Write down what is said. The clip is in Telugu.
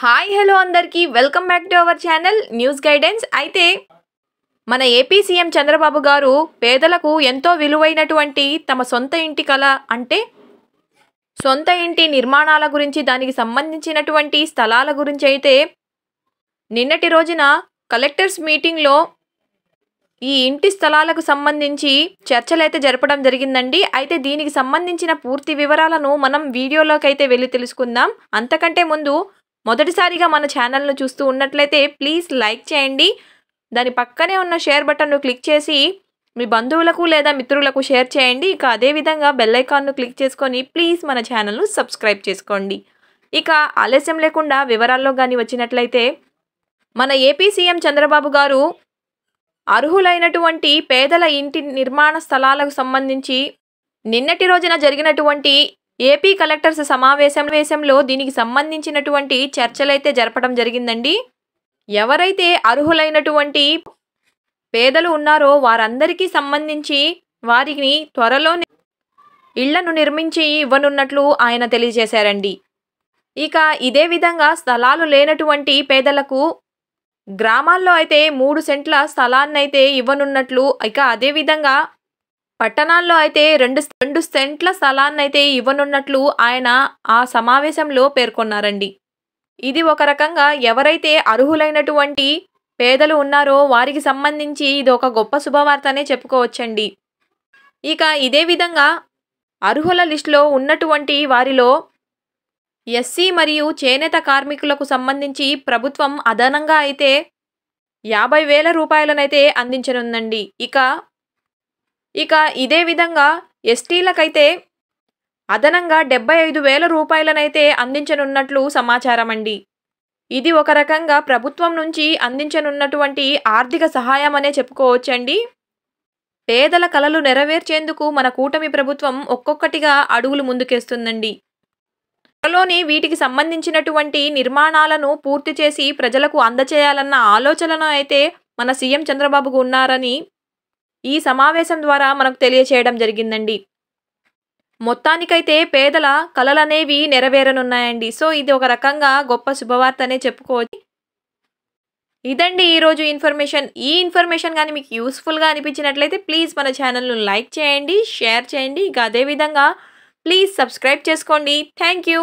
హాయ్ హలో అందరికీ welcome back to our channel news guidance. అయితే మన ఏపీ సీఎం చంద్రబాబు గారు పేదలకు ఎంతో విలువైనటువంటి తమ సొంత ఇంటి కల అంటే సొంత ఇంటి నిర్మాణాల గురించి, దానికి సంబంధించినటువంటి స్థలాల గురించి అయితే నిన్నటి రోజున కలెక్టర్స్ మీటింగ్లో ఈ ఇంటి స్థలాలకు సంబంధించి చర్చలైతే జరపడం జరిగిందండి. అయితే దీనికి సంబంధించిన పూర్తి వివరాలను మనం వీడియోలోకి అయితే వెళ్ళి తెలుసుకుందాం. అంతకంటే ముందు మొదటిసారిగా మన ఛానల్ను చూస్తూ ఉన్నట్లయితే ప్లీజ్ లైక్ చేయండి. దాని పక్కనే ఉన్న షేర్ బటన్ను క్లిక్ చేసి మీ బంధువులకు లేదా మిత్రులకు షేర్ చేయండి. ఇక అదేవిధంగా బెల్ ఐకాన్ను క్లిక్ చేసుకొని ప్లీజ్ మన ఛానల్ను సబ్స్క్రైబ్ చేసుకోండి. ఇక ఆలస్యం లేకుండా వివరాల్లో కానీ వచ్చినట్లయితే మన ఏపీ సీఎం చంద్రబాబు గారు అర్హులైనటువంటి పేదల ఇంటి నిర్మాణ స్థలాలకు సంబంధించి నిన్నటి రోజున జరిగినటువంటి ఏపీ కలెక్టర్స్ సమావేశంలో దీనికి సంబంధించినటువంటి చర్చలైతే జరపడం జరిగిందండి. ఎవరైతే అర్హులైనటువంటి పేదలు ఉన్నారో వారందరికీ సంబంధించి వారికి త్వరలో ఇళ్లను నిర్మించి ఇవ్వనున్నట్లు ఆయన తెలియజేశారండి. ఇక ఇదే విధంగా స్థలాలు లేనటువంటి పేదలకు గ్రామాల్లో అయితే 3 సెంట్ల స్థలాన్నైతే ఇవ్వనున్నట్లు, ఇక అదేవిధంగా పట్టణాల్లో అయితే 2 సెంట్ల స్థలాన్నైతే ఇవ్వనున్నట్లు ఆయన ఆ సమావేశంలో పేర్కొన్నారండి. ఇది ఒక రకంగా ఎవరైతే అర్హులైనటువంటి పేదలు ఉన్నారో వారికి సంబంధించి ఇది ఒక గొప్ప శుభవార్తనే చెప్పుకోవచ్చండి. ఇక ఇదే విధంగా అర్హుల లిస్టులో ఉన్నటువంటి వారిలో ఎస్సీ మరియు చేనేత కార్మికులకు సంబంధించి ప్రభుత్వం అదనంగా అయితే 50,000 రూపాయలనైతే అందించనుందండి. ఇక ఇదే విధంగా ఎస్టీలకైతే అదనంగా 75,000 రూపాయలనైతే అందించనున్నట్లు సమాచారం అండి. ఇది ఒక రకంగా ప్రభుత్వం నుంచి అందించనున్నటువంటి ఆర్థిక సహాయం అనే చెప్పుకోవచ్చండి. పేదల కలలు నెరవేర్చేందుకు మన కూటమి ప్రభుత్వం ఒక్కొక్కటిగా అడుగులు ముందుకేస్తుందండి. త్వరలోని వీటికి సంబంధించినటువంటి నిర్మాణాలను పూర్తి చేసి ప్రజలకు అందచేయాలన్న ఆలోచనను అయితే మన సీఎం చంద్రబాబుకు ఉన్నారని ఈ సమావేశం ద్వారా మనకు తెలియచేయడం జరిగిందండి. మొత్తానికైతే పేదల కలలనేవి నెరవేరనున్నాయండి. సో ఇది ఒక రకంగా గొప్ప శుభవార్తనే చెప్పుకోవచ్చు. ఇదండి ఈరోజు ఇన్ఫర్మేషన్. ఈ ఇన్ఫర్మేషన్ కానీ మీకు యూస్ఫుల్గా అనిపించినట్లయితే ప్లీజ్ మన ఛానల్ను లైక్ చేయండి, షేర్ చేయండి. ఇక అదేవిధంగా ప్లీజ్ సబ్స్క్రైబ్ చేసుకోండి. Thank you.